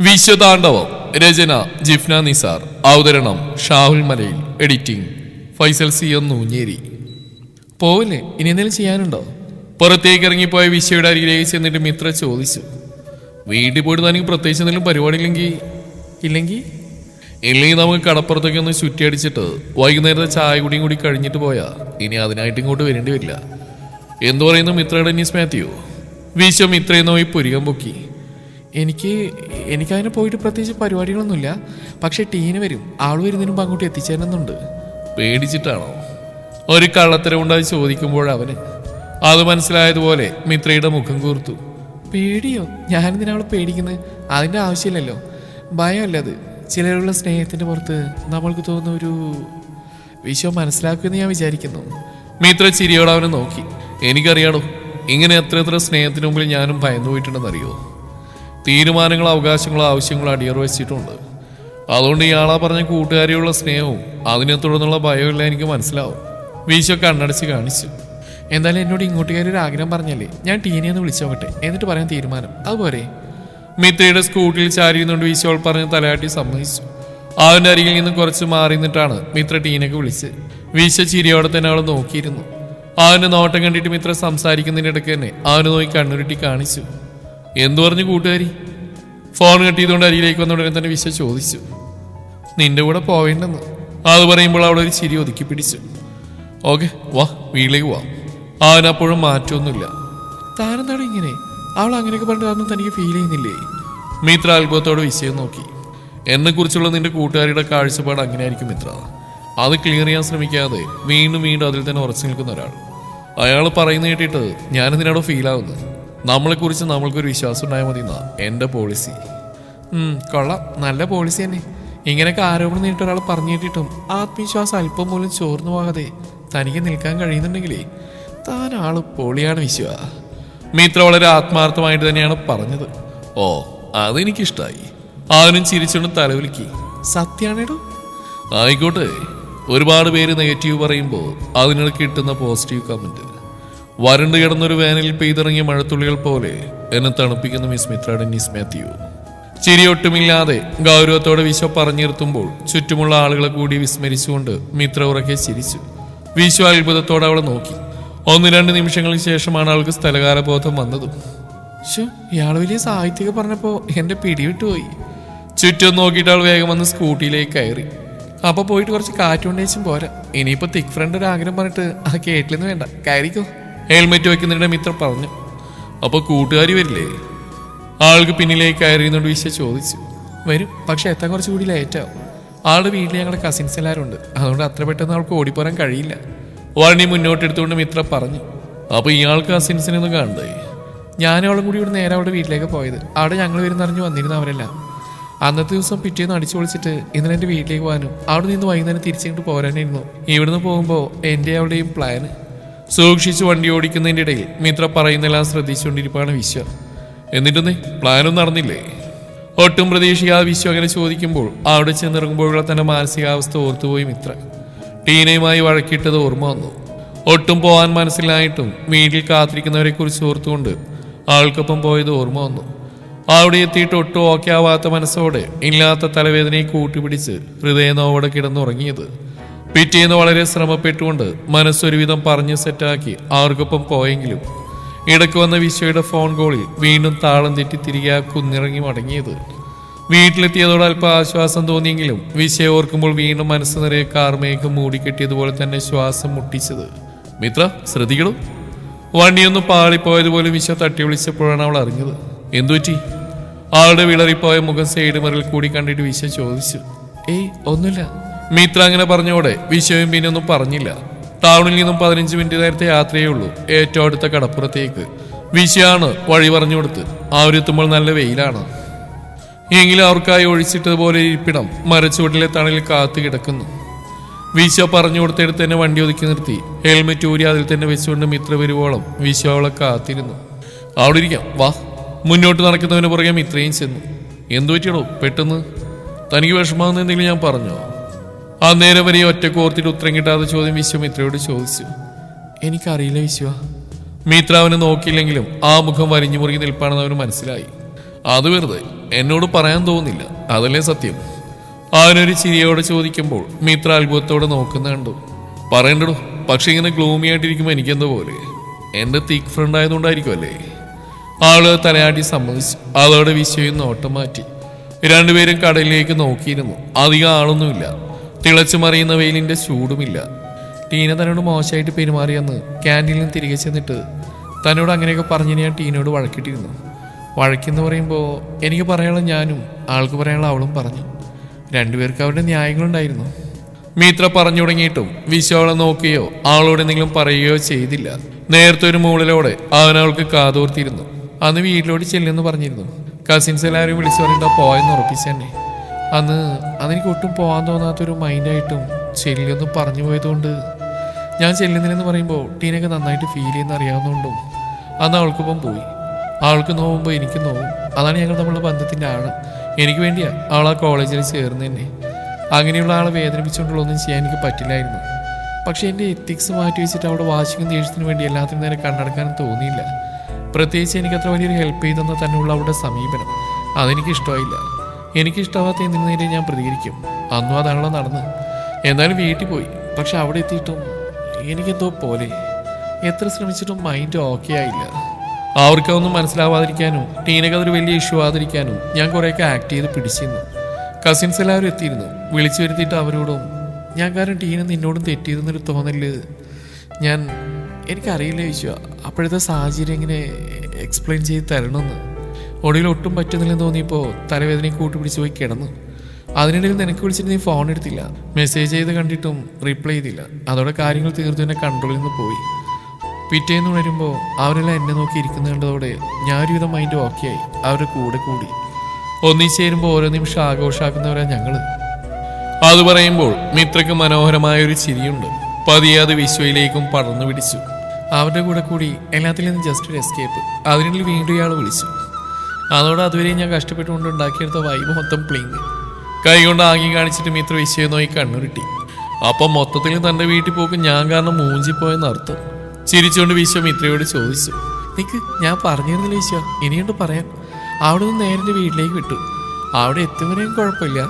വിശ്വതാണ്ഡവം. രചന ജിഫ്ന നിസാർ. അവതരണം ഷാഹുൽ മലയിൽ. Editing Faisal C M Nooncheri. പോവില്ലേ? ഇനി എന്തെങ്കിലും ചെയ്യാനുണ്ടോ? പുറത്തേക്ക് ഇറങ്ങിപ്പോയ വിശ്വയുടെ അരികിലേക്ക് ചെന്നിട്ട് മിത്ര ചോദിച്ചു. വീട്ടിൽ പോയിട്ട് തനിക്ക് പ്രത്യേകിച്ച് എന്തെങ്കിലും പരിപാടി ഇല്ലെങ്കിൽ നമുക്ക് കടപ്പുറത്തൊക്കെ ഒന്ന് ചുറ്റിയടിച്ചിട്ട് വൈകുന്നേരത്തെ ചായ കുടിയും കൂടി കഴിഞ്ഞിട്ട് പോയാ ഇനി അതിനായിട്ട് ഇങ്ങോട്ട് വരേണ്ടി വരില്ല. എന്തു പറയുന്നു മിത്രയുടെ നീസ് മാത്യു? വിശ്വ മിത്രയെ നോയി പുരികം പൊക്കി. എനിക്കതിനെ പോയിട്ട് പ്രത്യേകിച്ച് പരിപാടികളൊന്നുമില്ല. പക്ഷെ ടീന് വരും. ആൾ വരുന്നതിനും അങ്ങോട്ട് എത്തിച്ചേരുന്നുണ്ട്. പേടിച്ചിട്ടാണോ? ഒരു കള്ളത്തരം ഉണ്ടായി ചോദിക്കുമ്പോഴവന് അത് മനസ്സിലായതുപോലെ മിത്രയുടെ മുഖം കൂർത്തു. പേടിയോ? ഞാനെന്തിനാ അവളെ പേടിക്കുന്നത്? അതിൻ്റെ ആവശ്യമില്ലല്ലോ. ഭയമല്ല അത്. ചിലരുള്ള സ്നേഹത്തിൻ്റെ പുറത്ത് നമ്മൾക്ക് തോന്നുന്ന ഒരു വിശ്വം മനസ്സിലാക്കുമെന്ന് ഞാൻ വിചാരിക്കുന്നു. മിത്ര ചിരിയോടെ അവനെ നോക്കി. എനിക്കറിയാടോ, ഇങ്ങനെ എത്ര സ്നേഹത്തിന് മുമ്പിൽ ഞാനും ഭയന്നു പോയിട്ടുണ്ടെന്നറിയോ? തീരുമാനങ്ങളോ അവകാശങ്ങളോ ആവശ്യങ്ങളോ അടിയറ വെച്ചിട്ടുണ്ട്. അതുകൊണ്ട് ഇയാളാ പറഞ്ഞ കൂട്ടുകാരിയുള്ള സ്നേഹവും അതിനെ തുടർന്നുള്ള ഭയമില്ല എനിക്ക് മനസ്സിലാവും. വീശോ കണ്ണടച്ച് കാണിച്ചു. എന്തായാലും എന്നോട് ഇങ്ങോട്ട് കയറി ഒരു ആഗ്രഹം പറഞ്ഞല്ലേ, ഞാൻ ടീനെയൊന്ന് വിളിച്ചോക്കട്ടെ, എന്നിട്ട് പറയാൻ തീരുമാനം. അതുപോലെ മിത്രയുടെ സ്കൂട്ടിൽ ചാരിയുന്നുകൊണ്ട് വീശോൾ പറഞ്ഞ് തലയാട്ടി സമ്മതിച്ചു. അവൻ്റെ അരികിൽ നിന്ന് കുറച്ച് മാറി നിന്നിട്ടാണ് മിത്ര ടീനൊക്കെ വിളിച്ചത്. വീശ ചിരിയോടെ തന്നെ അവൾ നോക്കിയിരുന്നു. അവൻ്റെ നോട്ടം കണ്ടിട്ട് മിത്ര സംസാരിക്കുന്നതിൻ്റെ ഇടയ്ക്ക് തന്നെ അവന് നോക്കി കണ്ണുരുട്ടി കാണിച്ചു. എന്തു പറഞ്ഞു കൂട്ടുകാരി? ഫോൺ കെട്ടിയതുകൊണ്ട് അരിയിലേക്ക് വന്ന ഉടനെ തന്നെ വിശ്വ ചോദിച്ചു. നിന്റെ കൂടെ പോവേണ്ടെന്ന്. അത് പറയുമ്പോൾ അവളൊരു ചിരി ഒതുക്കി പിടിച്ചു. ഓക്കെ വാ, വീട്ടിലേക്ക് പോവാം. അവനപ്പോഴും മാറ്റമൊന്നുമില്ല. താനെന്താണ് ഇങ്ങനെ? അവൾ അങ്ങനെയൊക്കെ പറഞ്ഞിട്ടൊന്നും തനിക്ക് ഫീൽ ചെയ്യുന്നില്ലേ? മിത്ര അത്ഭുതത്തോടെ വിശ്വയെ നോക്കി. എന്നെക്കുറിച്ചുള്ള നിന്റെ കൂട്ടുകാരിയുടെ കാഴ്ചപ്പാട് അങ്ങനെയായിരിക്കും മിത്ര. അത് ക്ലിയർ ചെയ്യാൻ ശ്രമിക്കാതെ വീണ്ടും അതിൽ തന്നെ ഉറച്ചു നിൽക്കുന്ന ഒരാൾ. അയാൾ പറയുന്ന കേട്ടിട്ട് ഞാനെന്തിനാണോ ഫീലാവുന്നത്? നമ്മളെക്കുറിച്ച് നമ്മൾക്കൊരു വിശ്വാസം ഉണ്ടായാൽ മതി എന്നാ എൻ്റെ പോളിസി. കൊള്ളാം, നല്ല പോളിസി തന്നെ. ഇങ്ങനെയൊക്കെ ആരോപണം നേരിട്ട് ഒരാൾ പറഞ്ഞു കേട്ടിട്ടും ആത്മവിശ്വാസം അല്പം പോലും ചോർന്നു പോകാതെ തനിക്ക് നിൽക്കാൻ കഴിയുന്നുണ്ടെങ്കിലേ താൻ ആള് പൊളിയാണ് വിശ്വ. മിത്ര വളരെ ആത്മാർത്ഥമായിട്ട് തന്നെയാണ് പറഞ്ഞത്. ഓ, അതെനിക്കിഷ്ടായി. അവനും ചിരിച്ചുകൊണ്ട് തലവിളിക്കി. സത്യാണേടോ? ആയിക്കോട്ടെ. ഒരുപാട് പേര് നെഗറ്റീവ് പറയുമ്പോൾ അതിനിടയ്ക്ക് കിട്ടുന്ന പോസിറ്റീവ് കമന്റ് വരണ്ടു കിടന്നൊരു വേനലിൽ പെയ്തിറങ്ങിയ മഴത്തുള്ളികൾ പോലെ എന്നെ തണുപ്പിക്കുന്ന മിസ് മിത്രയുടെ നീസ് മാത്യു. ചിരിയൊട്ടുമില്ലാതെ ഗൗരവത്തോടെ വിശ്വ പറഞ്ഞിരുത്തുമ്പോൾ ചുറ്റുമുള്ള ആളുകളെ കൂടി വിസ്മരിച്ചുകൊണ്ട് മിത്ര ഉറക്കെ ചിരിച്ചു. വിശ്വ അത്ഭുതത്തോടെ അവളെ നോക്കി. 1-2 നിമിഷങ്ങൾക്ക് ശേഷമാണ് അവൾക്ക് സ്ഥലകാലബോധം വന്നതും. ഇയാൾ വലിയ സാഹിത്യക പറഞ്ഞപ്പോ എന്റെ പിടിവിട്ടുപോയി. ചുറ്റും നോക്കിയിട്ട് അവൾ വേഗം വന്ന് സ്കൂട്ടിയിലേക്ക് കയറി. അപ്പൊ പോയിട്ട് കുറച്ച് കാറ്റുകൊണ്ടേച്ചും പോരാ. ഇനിയിപ്പോ തിക് ഫ്രണ്ട് ഒരു ആഗ്രഹം പറഞ്ഞിട്ട് അത് കേട്ടില്ലെന്ന് വേണ്ട, കയറിക്കോ. ഹെൽമെറ്റ് വയ്ക്കുന്നതിന്റെ മിത്ര പറഞ്ഞു. അപ്പൊ കൂട്ടുകാരി വരില്ലേ? ആൾക്ക് പിന്നിലേക്ക് കയറിയെന്നുകൊണ്ട് വിശ്വ ചോദിച്ചു. വരും, പക്ഷെ എത്താൻ കുറച്ചുകൂടി ലേറ്റാവും. ആളുടെ വീട്ടിൽ ഞങ്ങളുടെ കസിൻസ് എല്ലാവരും ഉണ്ട്. അതുകൊണ്ട് അത്ര പെട്ടെന്ന് അവൾക്ക് ഓടിപ്പോരാൻ കഴിയില്ല. വണ്ടി മുന്നോട്ടെടുത്തുകൊണ്ട് മിത്ര പറഞ്ഞു. അപ്പൊ ഇയാൾക്ക് കസിൻസിനൊന്നും കാണണ്ടേ? ഞാനും അവളും കൂടി ഇവിടെ നേരെ അവളുടെ വീട്ടിലേക്ക് പോയത്. അവിടെ ഞങ്ങൾ വരുന്നറിഞ്ഞു വന്നിരുന്നു അവരെല്ലാം. അന്നത്തെ ദിവസം പിറ്റേന്ന് അടിച്ചു പൊളിച്ചിട്ട് ഇന്നലെ എൻ്റെ വീട്ടിലേക്ക് പോകാനും അവിടെ നിന്ന് വൈകുന്നേരം തിരിച്ചിങ്ങോട്ട് പോരാനായിരുന്നു ഇവിടുന്ന് പോകുമ്പോൾ എൻ്റെ അവളുടെയും പ്ലാന്. സൂക്ഷിച്ച് വണ്ടി ഓടിക്കുന്നതിൻ്റെ ഇടയിൽ മിത്ര പറയുന്നെല്ലാം ശ്രദ്ധിച്ചുകൊണ്ടിരിപ്പാണ് വിശ്വ. എന്നിട്ടൊന്നേ പ്ലാനൊന്നും നടന്നില്ലേ? ഒട്ടും പ്രതീക്ഷിക്കാതെ വിശ്വ അങ്ങനെ ചോദിക്കുമ്പോൾ അവിടെ ചെന്നിറങ്ങുമ്പോഴുള്ള തന്റെ മാനസികാവസ്ഥ ഓർത്തുപോയി മിത്ര. ടീനയുമായി വഴക്കിട്ടത് ഓർമ്മ വന്നു. ഒട്ടും പോകാൻ മനസ്സിലായിട്ടും വീട്ടിൽ കാത്തിരിക്കുന്നവരെ കുറിച്ച് ഓർത്തുകൊണ്ട് ആൾക്കൊപ്പം പോയത് ഓർമ്മ വന്നു. അവിടെ എത്തിയിട്ട് ഒട്ടും ഓക്കെ ആവാത്ത മനസ്സോടെ ഇല്ലാത്ത തലവേദനയെ കൂട്ടിപ്പിടിച്ച് ഹൃദയനോവോടെ കിടന്നുറങ്ങിയത്. പിറ്റേന്ന് വളരെ ശ്രമപ്പെട്ടുകൊണ്ട് മനസ്സൊരുവിധം പറഞ്ഞ് സെറ്റാക്കി അവർക്കൊപ്പം പോയെങ്കിലും ഇടയ്ക്ക് വന്ന വിശ്വയുടെ ഫോൺ കോളിൽ വീണ്ടും താളം തെറ്റി തിരികെ കുന്നിറങ്ങി മടങ്ങിയത്. വീട്ടിലെത്തിയതോടെ അല്പം ആശ്വാസം തോന്നിയെങ്കിലും വിശ്വയെ ഓർക്കുമ്പോൾ വീണ്ടും മനസ്സ് നിറയെ കാർമേഘം മൂടിക്കെട്ടിയതുപോലെ തന്നെ ശ്വാസം മുട്ടിച്ചത്. മിത്ര ശ്രദ്ധിക്കണം. വണ്ടിയൊന്ന് പാളിപ്പോയതുപോലെ വിശ്വ തട്ടി വിളിച്ചപ്പോഴാണ് അവൾ അറിഞ്ഞത്. എന്തുപറ്റി? ആളുടെ വിളറിപ്പോയ മുഖം സൈഡ് മിററിൽ കൂടി കണ്ടിട്ട് വിശ്വ ചോദിച്ചു. ഏയ് ഒന്നുമില്ല. മിത്ര അങ്ങനെ പറഞ്ഞോടെ വിശ്വയും പിന്നെ ഒന്നും പറഞ്ഞില്ല. ടൗണിൽ നിന്നും 15 മിനിറ്റ് നേരത്തെ യാത്രയേ ഉള്ളൂ ഏറ്റവും അടുത്ത കടപ്പുറത്തേക്ക്. വിശ്വയാണ് വഴി പറഞ്ഞു കൊടുത്ത്. അവരെത്തുമ്പോൾ നല്ല വെയിലാണ്. എങ്കിലും അവർക്കായി ഒഴിച്ചിട്ടതുപോലെ ഇരിപ്പിടം മരച്ചുവട്ടിലെ തണലിൽ കാത്തു കിടക്കുന്നു. വിശ്വ പറഞ്ഞു കൊടുത്തെടുത്ത് തന്നെ വണ്ടി ഒതുക്കി നിർത്തി ഹെൽമെറ്റ് ഊരി അതിൽ തന്നെ വെച്ചുകൊണ്ട് മിത്ര വരുവോളം വിശ്വ അവളെ കാത്തിരുന്നു. അവിടെ ഇരിക്കാം, വാ. മുന്നോട്ട് നടക്കുന്നവന് പുറകെ മിത്രയും ചെന്നു. എന്തു പറ്റിയടോ പെട്ടെന്ന്? തനിക്ക് വിഷമാകുന്ന എന്തെങ്കിലും ഞാൻ പറഞ്ഞോ? അന്നേരം വരെ ഒറ്റ കോർത്തിട്ട് ഉത്തരം കിട്ടാതെ ചോദ്യം വിശ്വ മിത്രയോട് ചോദിച്ചു. എനിക്കറിയില്ല വിശ്വ. മിത്ര അവനെ നോക്കിയില്ലെങ്കിലും ആ മുഖം വരിഞ്ഞു മുറുകി നിൽപ്പാണെന്ന് അവന് മനസ്സിലായി. അത് വെറുതെ എന്നോട് പറയാൻ തോന്നില്ല, അതല്ലേ സത്യം. അവനൊരു ചിരിയോടെ ചോദിക്കുമ്പോൾ മിത്ര അത്ഭുതത്തോടെ നോക്കുന്ന കണ്ടു. പറയണ്ടോ, പക്ഷെ ഇങ്ങനെ ഗ്ലൂമി ആയിട്ടിരിക്കുമ്പോൾ എനിക്കെന്തോ പോലെ. എൻ്റെ തിക്ക് ഫ്രണ്ട് ആയതുകൊണ്ടായിരിക്കും അല്ലേ? ആള് തലയാട്ടി സമ്മതിച്ചു. അതോടെ വിശ്വയും നോട്ടം മാറ്റി. രണ്ടുപേരും കടലിലേക്ക് നോക്കിയിരുന്നു. അധികം ആളൊന്നുമില്ല. തിളച്ചു മറിയുന്ന വെയിലിന്റെ ചൂടുമില്ല. ടീന തന്നോട് മോശമായിട്ട് പെരുമാറിയെന്ന് ക്യാൻറ്റീനിൽ നിന്ന് തിരികെ ചെന്നിട്ട് തന്നോട് അങ്ങനെയൊക്കെ പറഞ്ഞ് ഞാൻ ടീനോട് വഴക്കിട്ടിരുന്നു. വഴക്കെന്ന് പറയുമ്പോൾ എനിക്ക് പറയാനുള്ള ഞാനും ആൾക്ക് പറയാനുള്ള അവളും പറഞ്ഞു. രണ്ടുപേർക്ക് അവരുടെ ന്യായങ്ങളുണ്ടായിരുന്നു. മിത്ര പറഞ്ഞു തുടങ്ങിയിട്ടും വിശ്വ അവളെ നോക്കുകയോ ആളോട് എന്തെങ്കിലും പറയുകയോ ചെയ്തില്ല. നേരത്തെ ഒരു മൂളിലോടെ അവൻ അവൾക്ക് കാതോർത്തിരുന്നു. അന്ന് വീട്ടിലോട്ട് ചെല്ലുമെന്ന് പറഞ്ഞിരുന്നു. കസിൻസ് എല്ലാവരും വിളിച്ചു പറഞ്ഞിട്ട് പോയെന്ന് ഉറപ്പിച്ചു തന്നെ. അതെനിക്ക് ഒട്ടും പോകാൻ തോന്നാത്തൊരു മൈൻഡായിട്ടും ചെല്ലുമെന്ന് പറഞ്ഞു പോയതുകൊണ്ട് ഞാൻ ചെല്ലുന്നില്ലെന്ന് പറയുമ്പോൾ ടീനൊക്കെ നന്നായിട്ട് ഫീൽ ചെയ്യുന്ന അറിയാവുന്നതുകൊണ്ടും അന്ന് അവൾക്കൊപ്പം പോയി. അവൾക്ക് നോവുമ്പോൾ എനിക്ക് നോവും. അതാണ് ഞങ്ങൾ തമ്മിലുള്ള ബന്ധത്തിൻ്റെ ആഴം. എനിക്ക് വേണ്ടിയാ അവൾ ആ കോളേജിൽ ചേർന്ന് തന്നെ. അങ്ങനെയുള്ള ആളെ വേദനിപ്പിച്ചുകൊണ്ടുള്ളൊന്നും ചെയ്യാൻ എനിക്ക് പറ്റില്ലായിരുന്നു. പക്ഷേ എൻ്റെ എത്തിക്സ് മാറ്റി വെച്ചിട്ട് അവിടെ വാശിക്കും ദേഷ്യത്തിനു വേണ്ടി എല്ലാത്തിനും നേരെ കണ്ണടക്കാനും തോന്നിയില്ല. പ്രത്യേകിച്ച് എനിക്കത്ര വലിയൊരു ഹെൽപ്പ് ചെയ്തെന്ന തന്നെയുള്ള അവളുടെ സമീപനം അതെനിക്കിഷ്ടമായില്ല. എനിക്കിഷ്ടമാവാത്ത എന്തിനു നേരെ ഞാൻ പ്രതികരിക്കും. അന്നും അതാണല്ലോ നടന്ന്. എന്നാലും വീട്ടിൽ പോയി. പക്ഷെ അവിടെ എത്തിയിട്ടും എനിക്കെന്തോ പോലെ. എത്ര ശ്രമിച്ചിട്ടും മൈൻഡ് ഓക്കെ ആയില്ല. അവർക്കൊന്നും മനസ്സിലാവാതിരിക്കാനും ടീനക്ക് അതൊരു വലിയ ഇഷ്യൂ ആവാതിരിക്കാനും ഞാൻ കുറേയൊക്കെ ആക്ട് ചെയ്ത് പിടിച്ചിരുന്നു. കസിൻസ് എല്ലാവരും എത്തിയിരുന്നു. വിളിച്ചു വരുത്തിയിട്ട് അവരോടും ഞാൻ കാരണം ടീന നിന്നോടും തെറ്റിയതെന്നൊരു തോന്നല് എനിക്കറിയില്ല ചോദിച്ചു. അപ്പോഴത്തെ സാഹചര്യം എങ്ങനെ എക്സ്പ്ലെയിൻ ചെയ്ത് തരണമെന്ന്. ഒടുവിൽ ഒട്ടും പറ്റുന്നില്ലെന്ന് തോന്നിയപ്പോൾ തലവേദനയും കൂട്ടുപിടിച്ച് പോയി കിടന്നു. അതിനിടയിൽ നിനക്ക് വിളിച്ചിട്ട് നീ ഫോൺ എടുത്തില്ല. മെസ്സേജ് ചെയ്ത് കണ്ടിട്ടും റിപ്ലൈ ചെയ്തില്ല. അതോടെ കാര്യങ്ങൾ തീർത്തു തന്നെ കൺട്രോളിൽ നിന്ന് പോയി. പിറ്റേന്ന് ഉണരുമ്പോൾ അവരെല്ലാം എന്നെ നോക്കി ഇരിക്കുന്ന കണ്ടതോടെ ഞാൻ ഒരുവിധം മൈൻഡ് ഓക്കെ ആയി. അവരുടെ കൂടെ കൂടി ഒന്നിച്ചേരുമ്പോൾ ഓരോ നിമിഷം ആഘോഷാക്കുന്നവരാ ഞങ്ങള്. അത് പറയുമ്പോൾ മിത്രക്ക് മനോഹരമായ ഒരു ചിരിയുണ്ട്. പതിയെ അത് വിശ്വയിലേക്കും പടർന്നു പിടിച്ചു. അവരുടെ കൂടെ കൂടി എല്ലാത്തിൽ നിന്നും ജസ്റ്റ് ഒരു എസ്കേപ്പ്. അതിനുള്ളിൽ വീണ്ടും ഇയാൾ വിളിച്ചു. അതോടെ അതുവരെ ഞാൻ കഷ്ടപ്പെട്ടുകൊണ്ട് ഉണ്ടാക്കിയെടുത്ത വൈബ് മൊത്തം പ്ലിങ്. കൈകൊണ്ട് ആങ്ങി കാണിച്ചിട്ട് മിത്ര വിശ്വയെ നോക്കി കണ്ണുരുട്ടി. അപ്പം മൊത്തത്തിൽ തൻ്റെ വീട്ടിൽ പോക്ക് ഞാൻ കാരണം മൂഞ്ചിപ്പോയെന്ന് അർത്ഥം. ചിരിച്ചുകൊണ്ട് വിശ്വ മിത്രയോട് ചോദിച്ചു. നിക്ക്, ഞാൻ പറഞ്ഞിരുന്നില്ല വിശ്വ, ഇനിയുണ്ട് പറയാൻ. അവിടെ നിന്ന് നേരെ വീട്ടിലേക്ക് വിട്ടു. അവിടെ എത്തുന്നതിനും കുഴപ്പമില്ല.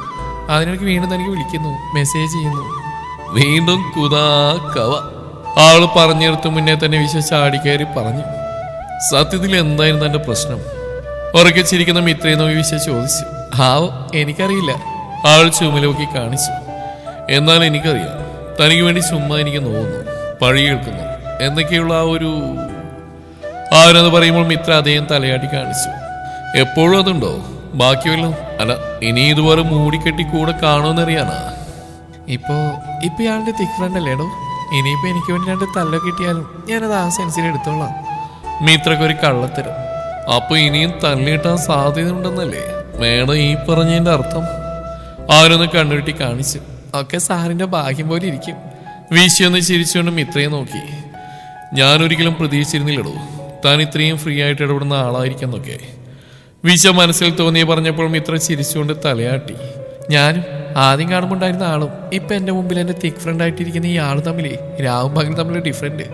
അതിനിടയ്ക്ക് വീണ്ടും തനിക്ക് വിളിക്കുന്നു, മെസ്സേജ് ചെയ്യുന്നു. വീണ്ടും കുതാക്കവ. ആള് പറഞ്ഞെടുത്ത് മുന്നേ തന്നെ വിശ്വ ചാടിക്കയറി പറഞ്ഞു. സത്യത്തിൽ എന്തായിരുന്നു തന്റെ പ്രശ്നം? ഉറക്കെ ചിരിക്കുന്ന മിത്രയെ നോക്കി വിശ്വ ചോദിച്ചു. ആവോ, എനിക്കറിയില്ല. ആൾ ചുമലോക്കി കാണിച്ചു. എന്നാൽ എനിക്കറിയാം. തനിക്ക് വേണ്ടി ചുമ്മാ എനിക്ക് നോവുന്നു, പഴി കേൾക്കുന്നു എന്നൊക്കെയുള്ള ആ ഒരു ആരെന്ന് പറയുമ്പോൾ മിത്ര അദ്ദേഹം തലയാട്ടി കാണിച്ചു. എപ്പോഴും അതുണ്ടോ? ബാക്കി വല്ലതും? അല്ല, ഇനി ഇതുപോലെ മൂടിക്കെട്ടി കൂടെ കാണുമെന്നറിയാനാ? ഇപ്പോ ഇയാളുടെ തിക്ക് ഫ്രണ്ട് അല്ലേടോ. ഇനിയിപ്പോ എനിക്ക് വേണ്ടി രണ്ട് തല്ല കിട്ടിയാലും ഞാനത് ആ സെൻസിൽ എടുത്തോളാം. മിത്രക്കൊരു കള്ളത്തരം. അപ്പൊ ഇനിയും തല്ലിട്ടാൻ സാധ്യത ഉണ്ടെന്നല്ലേ മേഡം ഈ പറഞ്ഞതിന്റെ അർത്ഥം? അവരൊന്ന് കണ്ണുരുട്ടി കാണിച്ചു. ഒക്കെ സാറിന്റെ ഭാഗ്യം പോലെ ഇരിക്കും. വീശിയൊന്ന് ചിരിച്ചുകൊണ്ട് മിത്രയെ നോക്കി. ഞാനൊരിക്കലും പ്രതീക്ഷിച്ചിരുന്നില്ലടോ താൻ ഇത്രയും ഫ്രീ ആയിട്ട് ഇടപെടുന്ന ആളായിരിക്കുന്നൊക്കെ. വിശ മനസ്സിൽ തോന്നിയ പറഞ്ഞപ്പോൾ മിത്ര ചിരിച്ചുകൊണ്ട് തലയാട്ടി. ഞാനും ആദ്യം കാണുമ്പോൾ ഉണ്ടായിരുന്ന ആളും ഇപ്പം എൻ്റെ മുമ്പിൽ എൻ്റെ തിക്ക് ഫ്രണ്ട് ആയിട്ടിരിക്കുന്ന ഈ ആൾ തമ്മിലേ രാവും പകലും തമ്മിൽ ഡിഫറൻറ്റ്.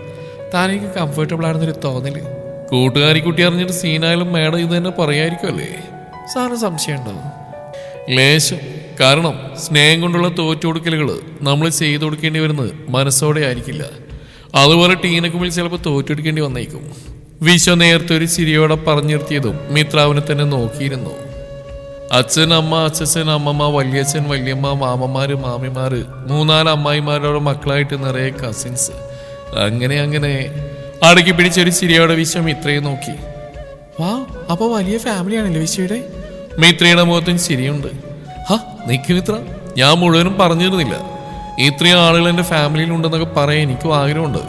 താൻ എനിക്ക് കംഫർട്ടബിൾ ആണെന്നൊരു തോന്നല്. കൂട്ടുകാരി കുട്ടി അറിഞ്ഞിട്ട് സീനായാലും മേഡം ഇത് തന്നെ പറയായിരിക്കുമല്ലേ? സാറിന് സംശയമുണ്ടോ? ലേശം. കാരണം സ്നേഹം കൊണ്ടുള്ള തോറ്റുകൊടുക്കലുകൾ നമ്മൾ ചെയ്തു കൊടുക്കേണ്ടി വരുന്നത് മനസ്സോടെ ആയിരിക്കില്ല. അതുപോലെ ടീനക്കുമ്പിൽ ചിലപ്പോൾ തോറ്റെടുക്കേണ്ടി വന്നേക്കും. വിശ്വ നേരത്തെ ഒരു ചിരിയോടെ പറഞ്ഞു നിർത്തിയതും മിത്ര അവനെ തന്നെ നോക്കിയിരുന്നു. അച്ഛൻ, അമ്മ, അച്ഛൻ, അമ്മമ്മ, വല്യച്ഛൻ, വല്യമ്മ, മാമന്മാര്, മാമിമാര്, 3-4 അമ്മായിമാരുടെ മക്കളായിട്ട് നിറയെ കസിൻസ്. അങ്ങനെ അടുക്കി പിടിച്ചൊരു ചിരിയോടെ വിശ്വ മിത്രയെ നോക്കി. വാ, അപ്പൊ വലിയ ഫാമിലിയാണല്ലോ വിശ്വയുടെ. മിത്രയുടെ മുഖത്തും ചിരിയുണ്ട്. നിക്ക് മിത്ര, ഞാൻ മുഴുവനും പറഞ്ഞിരുന്നില്ല. ഇത്രയും ആളുകൾ എൻ്റെ ഫാമിലിയിൽ ഉണ്ടെന്നൊക്കെ പറയാൻ എനിക്കും ആഗ്രഹമുണ്ട്.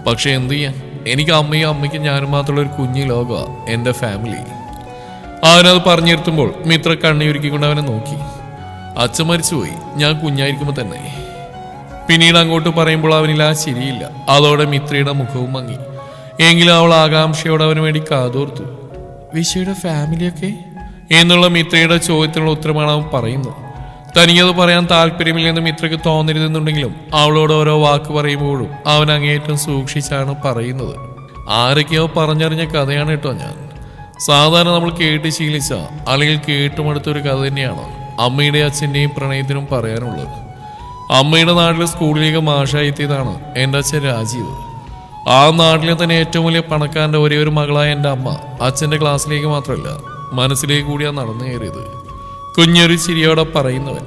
പക്ഷെ എന്ത് ചെയ്യാൻ, എനിക്ക് അമ്മയ്ക്കും ഞാനും മാത്രമുള്ള ഒരു കുഞ്ഞു ലോകമാണ് എൻ്റെ ഫാമിലി. അവനത് പറഞ്ഞിരുത്തുമ്പോൾ മിത്ര കണ്ണുരുക്കിക്കൊണ്ട് അവനെ നോക്കി. അച്ഛൻ മരിച്ചുപോയി ഞാൻ കുഞ്ഞായിരിക്കുമ്പോൾ തന്നെ. പിന്നീട് അങ്ങോട്ട് പറയുമ്പോൾ അവനിൽ ആ ചിരിയില്ല. അതോടെ മിത്രയുടെ മുഖവും മങ്ങി. എങ്കിലും അവൾ ആകാംക്ഷയോടെ അവന് വേണ്ടി കാതോർത്തു. വിശ്വയുടെ ഫാമിലിയൊക്കെ എന്നുള്ള മിത്രയുടെ ചോദ്യത്തിനുള്ള ഉത്തരമാണ് അവൻ പറയുന്നത്. തനിക്കത് പറയാൻ താല്പര്യമില്ലെന്ന് മിത്രയ്ക്ക് തോന്നരുതെന്നുണ്ടെങ്കിലും അവളോട് ഓരോ വാക്ക് പറയുമ്പോഴും അവൻ അങ്ങേയറ്റം സൂക്ഷിച്ചാണ് പറയുന്നത്. ആരൊക്കെയോ പറഞ്ഞറിഞ്ഞ കഥയാണ് കേട്ടോ ഞാൻ. സാധാരണ നമ്മൾ കേട്ട് ശീലിച്ച അല്ലെങ്കിൽ കേട്ടുമടുത്തൊരു കഥ തന്നെയാണ് അമ്മയുടെ അച്ഛൻ്റെയും പ്രണയത്തിനും പറയാനുള്ളത്. അമ്മയുടെ നാട്ടിലെ സ്കൂളിലേക്ക് മാഷായി എത്തിയതാണ് എൻ്റെ അച്ഛൻ രാജീവ്. ആ നാട്ടിലെ തന്നെ ഏറ്റവും വലിയ പണക്കാരൻ്റെ ഒരേ ഒരു മകളായ എൻ്റെ അമ്മ അച്ഛൻ്റെ ക്ലാസ്സിലേക്ക് മാത്രമല്ല മനസ്സിലേക്ക് കൂടിയാണ് നടന്നു കയറിയത്. കുഞ്ഞൊരു ചിരിയോടെ പറയുന്നവൻ.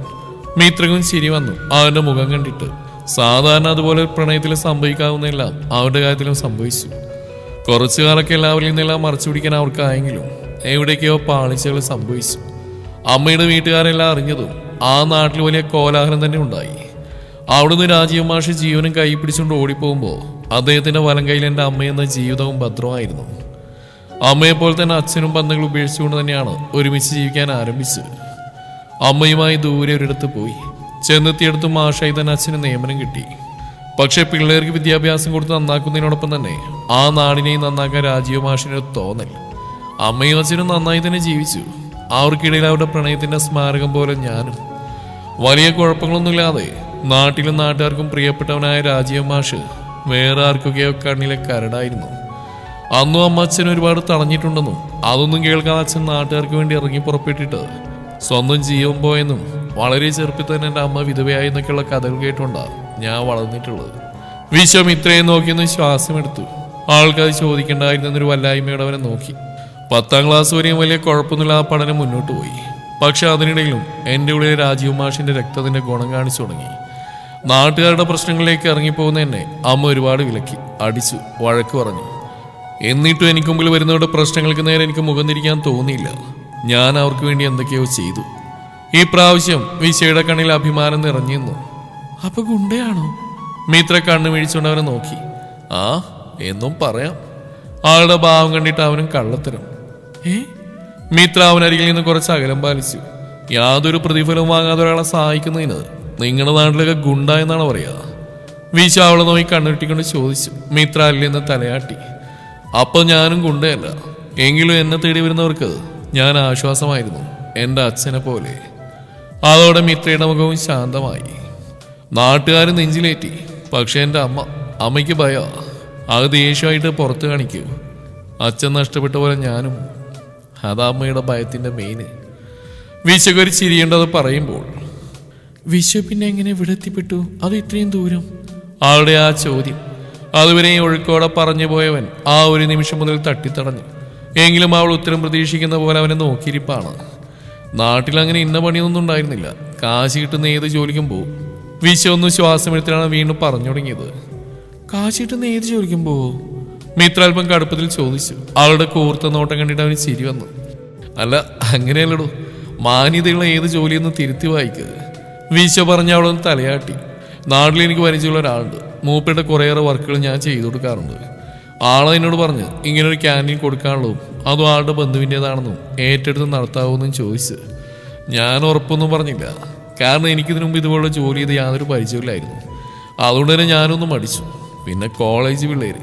മിത്രക്കും ചിരി വന്നു അവൻ്റെ മുഖം കണ്ടിട്ട്. സാധാരണ അതുപോലെ പ്രണയത്തിൽ സംഭവിക്കാവുന്നതെല്ലാം അവരുടെ കാര്യത്തിലും സംഭവിച്ചു. കുറച്ചു കാലൊക്കെ എല്ലാവരിൽ നിന്നെല്ലാം മറച്ചു പിടിക്കാൻ അവർക്കായെങ്കിലും എവിടേക്കോ പാളിച്ചകൾ സംഭവിച്ചു. അമ്മയുടെ വീട്ടുകാരെല്ലാം അറിഞ്ഞതും ആ നാട്ടിൽ വലിയ കോലാഹലം തന്നെ ഉണ്ടായി. അവിടുന്ന് രാജീവ് മാഷ് ജീവനും കൈ പിടിച്ചുകൊണ്ട് ഓടിപ്പോകുമ്പോൾ അദ്ദേഹത്തിന്റെ വലം കയ്യിൽ എൻ്റെ അമ്മയെന്ന ജീവിതവും ഭദ്രമായിരുന്നു. അമ്മയെപ്പോലെ തന്നെ അച്ഛനും ബന്ധങ്ങൾ ഉപേക്ഷിച്ചുകൊണ്ട് തന്നെയാണ് ഒരുമിച്ച് ജീവിക്കാൻ ആരംഭിച്ചത്. അമ്മയുമായി ദൂരെ ഒരിടത്ത് പോയി. ചെന്നെത്തിയെടുത്ത് മാഷായി തന്നെ അച്ഛന് നിയമനം കിട്ടി. പക്ഷെ പിള്ളേർക്ക് വിദ്യാഭ്യാസം കൊടുത്ത് നന്നാക്കുന്നതിനോടൊപ്പം തന്നെ ആ നാടിനെയും നന്നാക്കാൻ രാജീവ് മാഷിന് തോന്നൽ. അമ്മയും അച്ഛനും നന്നായി തന്നെ ജീവിച്ചു. അവർക്കിടയിൽ അവരുടെ പ്രണയത്തിന്റെ സ്മാരകം പോലെ ഞാനും. വലിയ കുഴപ്പങ്ങളൊന്നുമില്ലാതെ നാട്ടിലും നാട്ടുകാർക്കും പ്രിയപ്പെട്ടവനായ രാജീവ് മാഷ് വേറെ ആർക്കൊക്കെയോ കണ്ണിലെ കരടായിരുന്നു. അന്നും അമ്മ അച്ഛൻ ഒരുപാട് തടഞ്ഞിട്ടുണ്ടെന്നും അതൊന്നും കേൾക്കാതെ അച്ഛൻ നാട്ടുകാർക്ക് വേണ്ടി ഇറങ്ങി പുറപ്പെട്ടിട്ട് സ്വന്തം ജീവൻ പോയെന്നും വളരെ ചെറുപ്പത്തിൽ തന്നെ എൻ്റെ അമ്മ വിധവയായി എന്നൊക്കെയുള്ള കഥകൾ കേട്ടുകൊണ്ടാണ് ഞാൻ വളർന്നിട്ടുള്ളത്. വിശ്വം ഇത്രയും നോക്കിയൊന്ന് ശ്വാസമെടുത്തു. ആൾക്കത് ചോദിക്കേണ്ടായിരുന്നൊരു വല്ലായ്മയോടെ അവനെ നോക്കി. 10ാം ക്ലാസ് വരെയും വലിയ കുഴപ്പമൊന്നുമില്ലാതെ പഠനം മുന്നോട്ട് പോയി. പക്ഷെ അതിനിടയിലും എൻ്റെ ഉള്ളിൽ രാജീവ് മാഷിന്റെ രക്തത്തിന്റെ ഗുണം കാണിച്ചു തുടങ്ങി. നാട്ടുകാരുടെ പ്രശ്നങ്ങളിലേക്ക് ഇറങ്ങിപ്പോകുന്ന എന്നെ അമ്മ ഒരുപാട് വിലക്കി, അടിച്ചു, വഴക്ക് പറഞ്ഞു. എന്നിട്ടും എനിക്ക് മുമ്പിൽ വരുന്നവരുടെ പ്രശ്നങ്ങൾക്ക് നേരെ എനിക്ക് മുഖം തിരിക്കാൻ തോന്നിയില്ല. ഞാൻ അവർക്ക് വേണ്ടി എന്തൊക്കെയോ ചെയ്തു. ഈ പ്രാവശ്യം വിശയുടെ കണ്ണിൽ അഭിമാനം നിറഞ്ഞിരുന്നു. അപ്പൊ ഗുണ്ടയാണോ? മിത്ര കണ്ണു വീഴ്ചകൊണ്ട് അവനെ നോക്കി. ആ എന്നും പറയാം. ആളുടെ ഭാവം കണ്ടിട്ട് അവനും കള്ളത്തരം. മിത്ര അവനരികിൽ നിന്ന് കുറച്ച് അകലം പാലിച്ചു. യാതൊരു പ്രതിഫലവും വാങ്ങാതെ ഒരാളെ സഹായിക്കുന്നതിന് നിങ്ങളുടെ നാട്ടിലൊക്കെ ഗുണ്ട എന്നാണ് പറയാ. വീശ അവളെ നോക്കി കണ്ണുരുട്ടിക്കൊണ്ട് ചോദിച്ചു. മിത്ര അല്ലെന്ന് തലയാട്ടി. അപ്പൊ ഞാനും ഗുണ്ടയല്ല, എങ്കിലും എന്നെ തേടി വരുന്നവർക്ക് ഞാൻ ആശ്വാസമായിരുന്നു, എൻ്റെ അച്ഛനെ പോലെ. അതോടെ മിത്രയുടെ മുഖവും ശാന്തമായി. നാട്ടുകാർ നെഞ്ചിലേറ്റി. പക്ഷെ എൻ്റെ അമ്മയ്ക്ക് ഭയ. അത് ദേഷ്യമായിട്ട് പുറത്ത് കാണിക്കൂ. അച്ഛൻ നഷ്ടപ്പെട്ട പോലെ ഞാനും. അതാ അമ്മയുടെ ഭയത്തിന്റെ മെയിന്. വിശക്കൊരു ചിരിയേണ്ടത് പറയുമ്പോൾ വിശു പിന്നെ എങ്ങനെ ഇവിടെ എത്തിപ്പെട്ടു? അത് ഇത്രയും ദൂരം? ആളുടെ ആ ചോദ്യം അതുവരെ ഒഴുക്കോടെ പറഞ്ഞു പോയവൻ ആ ഒരു നിമിഷം മുതൽ തട്ടിത്തടഞ്ഞു. എങ്കിലും അവൾ ഉത്തരം പ്രതീക്ഷിക്കുന്ന പോലെ അവനെ നോക്കിയിരിപ്പാണ്. നാട്ടിൽ അങ്ങനെ ഇന്ന പണിയൊന്നും ഉണ്ടായിരുന്നില്ല. കാശ് കിട്ടുന്ന ഏത് ജോലിക്കും പോവും. വിശു ഒന്ന് ശ്വാസമെടുത്തിലാണ് വീണ്ടും പറഞ്ഞു തുടങ്ങിയത്. കാശ് കിട്ടുന്ന ഏത് ജോലിക്കും പോവോ? മിത്ര അല്പം കടുപ്പത്തിൽ ചോദിച്ചു. അവളുടെ കൂർത്ത നോട്ടം കണ്ടിട്ട് അവന് ചിരി വന്നു. അല്ല, അങ്ങനെയല്ലടോ, മാന്യതയുള്ള ഏത് ജോലിയെന്ന് തിരുത്തി വായിക്കുക. വീശോ പറഞ്ഞ അവളൊന്ന് തലയാട്ടി. നാട്ടിൽ എനിക്ക് പരിചയമുള്ള ഒരാളുണ്ട്. മൂപ്പയുടെ കുറേയേറെ വർക്കുകൾ ഞാൻ ചെയ്തു കൊടുക്കാറുണ്ട്. ആളെ എന്നോട് പറഞ്ഞ് ഇങ്ങനൊരു ക്യാൻറ്റീൻ കൊടുക്കാനുള്ളതും അതും ആളുടെ ബന്ധുവിൻ്റെതാണെന്നും ഏറ്റെടുത്ത് നടത്താവുമെന്നും ചോദിച്ച്. ഞാൻ ഉറപ്പൊന്നും പറഞ്ഞില്ല. കാരണം എനിക്കിതിനു മുമ്പ് ഇതുപോലുള്ള ജോലി ചെയ്ത് യാതൊരു പരിചയമില്ലായിരുന്നു. അതുകൊണ്ട് തന്നെ ഞാനൊന്നും മടിച്ചു. പിന്നെ കോളേജ് പിള്ളേര്,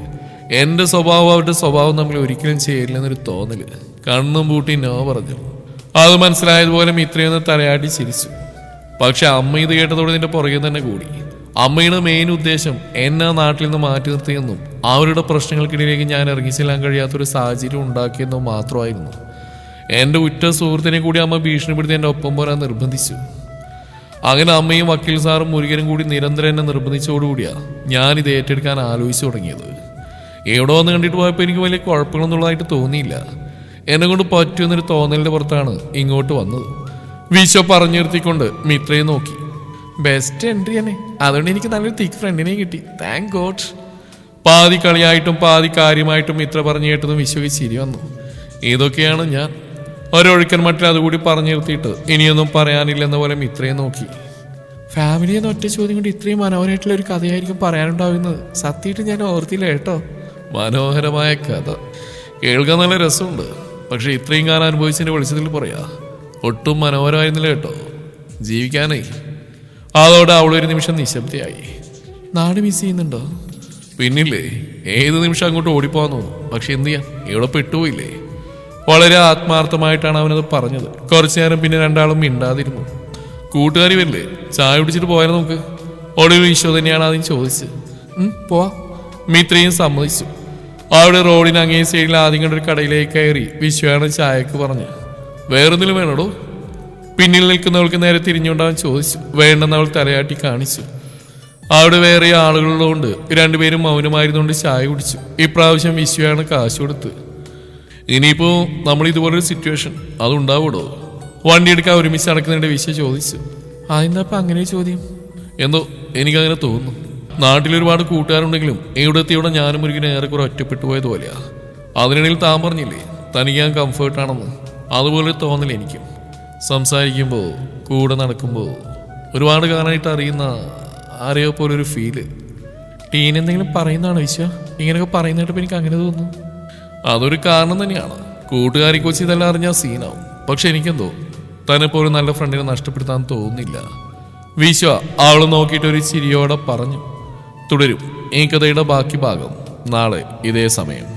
എൻ്റെ സ്വഭാവം അവരുടെ സ്വഭാവം തമ്മിൽ ഒരിക്കലും ചേരില്ലെന്നൊരു തോന്നല്. കണ്ണും പൂട്ടി നോ പറഞ്ഞു. അത് മനസ്സിലായതുപോലെ മിത്രയൊന്ന് തലയാട്ടി ചിരിച്ചു. പക്ഷെ അമ്മ ഇത് കേട്ടതോടെ നിന്റെ പുറകെ തന്നെ കൂടി. അമ്മയുടെ മെയിൻ ഉദ്ദേശം എന്നെ നാട്ടിൽ നിന്ന് മാറ്റി നിർത്തിയെന്നും അവരുടെ പ്രശ്നങ്ങൾക്കിടയിലേക്ക് ഞാൻ ഇറങ്ങിച്ചെല്ലാൻ കഴിയാത്തൊരു സാഹചര്യം ഉണ്ടാക്കിയെന്നും മാത്രമായിരുന്നു. എൻ്റെ ഉറ്റ സുഹൃത്തിനെ കൂടി അമ്മ ഭീഷണിപ്പെടുത്തി എൻ്റെ ഒപ്പം പോരാൻ നിർബന്ധിച്ചു. അങ്ങനെ അമ്മയും വക്കീൽ സാറും മുരുകനും കൂടി നിരന്തരം എന്നെ നിർബന്ധിച്ചോടുകൂടിയാണ് ഞാനിത് ഏറ്റെടുക്കാൻ ആലോചിച്ചു തുടങ്ങിയത്. എവിടെ വന്ന് കണ്ടിട്ട് പോയപ്പോൾ എനിക്ക് വലിയ കുഴപ്പങ്ങളൊന്നുള്ളതായിട്ട് തോന്നിയില്ല. എന്നെ കൊണ്ട് പറ്റുമെന്നൊരു തോന്നലിൻ്റെ പുറത്താണ് ഇങ്ങോട്ട് വന്നത്. വിശ്വ പറഞ്ഞു നിർത്തിക്കൊണ്ട് മിത്രയെ നോക്കി. ബെസ്റ്റ് എൻട്രി തന്നെ, അതുകൊണ്ട് എനിക്ക് നല്ലൊരു തിക്ക് ഫ്രണ്ടിനെ കിട്ടി, താങ്ക് ഗോഡ്. പാതി കളിയായിട്ടും പാതി കാര്യമായിട്ടും മിത്ര പറഞ്ഞു കേട്ടതും വിശ്വയ്ക്ക് ചിരി വന്നു. ഇതൊക്കെയാണ് ഞാൻ. ഒരൊഴുക്കൻ മട്ടിൽ അതുകൂടി പറഞ്ഞു നിർത്തിയിട്ട് ഇനിയൊന്നും പറയാനില്ലെന്ന പോലെ മിത്രയെ നോക്കി. ഫാമിലി എന്ന ഒറ്റ ചോദ്യം കൊണ്ട് ഇത്രയും മനോഹരമായിട്ടുള്ള ഒരു കഥയായിരിക്കും പറയാനുണ്ടാവുന്നത്. സത്യമായിട്ട് ഞാൻ ഓർത്തില്ല കേട്ടോ. മനോഹരമായ കഥ കേൾക്കാൻ നല്ല രസമുണ്ട്. പക്ഷെ ഇത്രയും കാലം അനുഭവിച്ചതിന്റെ വെളിച്ചത്തിൽ പറയാ ഒട്ടും മനോഹരമായിരുന്നില്ല കേട്ടോ ജീവിക്കാനേ. അതോടെ അവളൊരു നിമിഷം നിശബ്ദയായി. നാട് മിസ് ചെയ്യുന്നുണ്ടോ? പിന്നില്ലേ, ഏത് നിമിഷം അങ്ങോട്ട് ഓടിപ്പോന്നു. പക്ഷെ എന്ത് ചെയ്യാൻ, ഇവിടെ പെട്ടുപോയില്ലേ. വളരെ ആത്മാർത്ഥമായിട്ടാണ് അവനത് പറഞ്ഞത്. കുറച്ചു നേരം പിന്നെ രണ്ടാളും മിണ്ടാതിരുന്നു. കൂട്ടുകാരി വരില്ലേ, ചായ പിടിച്ചിട്ട് പോയാൽ നമുക്ക്? ഒടുവിൽ വിശ്വ തന്നെയാണ് അതിന് ചോദിച്ചത്. പോവാ. മിത്രയും സമ്മതിച്ചു. അവിടെ റോഡിന് അങ്ങേ സൈഡിൽ ആദ്യം കണ്ടൊരു കടയിലേക്ക് കയറി വിശ്വയാണ് ചായക്ക് പറഞ്ഞു. വേറെന്തെങ്കിലും വേണോടോ? പിന്നിൽ നിൽക്കുന്നവൾക്ക് നേരെ തിരിഞ്ഞുകൊണ്ടവൻ ചോദിച്ചു. വേണ്ടെന്ന് അവൾ തലയാട്ടി കാണിച്ചു. അവിടെ വേറെ ആളുകളുള്ളതുകൊണ്ട് രണ്ടുപേരും മൗനമായിരുന്നുകൊണ്ട് ചായ കുടിച്ചു. ഇപ്രാവശ്യം വിശ്വയാണ് കാശ് കൊടുത്ത്. ഇനിയിപ്പോ നമ്മൾ ഇതുപോലൊരു സിറ്റുവേഷൻ അതുണ്ടാവൂടോ? വണ്ടി എടുക്കാൻ ഒരുമിച്ച് നടക്കുന്നതിന്റെ വിശ്വ ചോദിച്ചു. അതെന്താ അങ്ങനെ ചോദ്യം? എന്തോ എനിക്കങ്ങനെ തോന്നുന്നു. നാട്ടിലൊരുപാട് കൂട്ടുകാരുണ്ടെങ്കിലും ഇവിടെത്തിയുടെ ഞാനും മുരുകിനെ ഏറെക്കുറെ ഒറ്റപ്പെട്ടു പോയതുപോലെയാ. അതിനിടയിൽ താൻ പറഞ്ഞില്ലേ തനിക്ക് ഞാൻ കംഫേർട്ടാണെന്ന്, അതുപോലെ തോന്നൽ എനിക്കും. സംസാരിക്കുമ്പോൾ കൂടെ നടക്കുമ്പോൾ ഒരുപാട് കാലമായിട്ട് അറിയുന്ന ആരെയോ പോലൊരു ഫീല്. ടീൻ എന്തെങ്കിലും പറയുന്നതാണ് വിശ്വ? ഇങ്ങനെയൊക്കെ പറയുന്നതായിട്ട് എനിക്ക് അങ്ങനെ തോന്നുന്നു. അതൊരു കാരണം തന്നെയാണ്. കൂട്ടുകാരി കൊച്ചി ഇതെല്ലാം അറിഞ്ഞാൽ സീനാവും. പക്ഷെ എനിക്കെന്തോ തന്നെപ്പോലും നല്ല ഫ്രണ്ടിനെ നഷ്ടപ്പെടുത്താൻ തോന്നുന്നില്ല. വിശ്വ അവളെ നോക്കിയിട്ട് ഒരു ചിരിയോടെ പറഞ്ഞു. തുടരും ഈ കഥയുടെ ബാക്കി ഭാഗം നാളെ ഇതേ സമയം.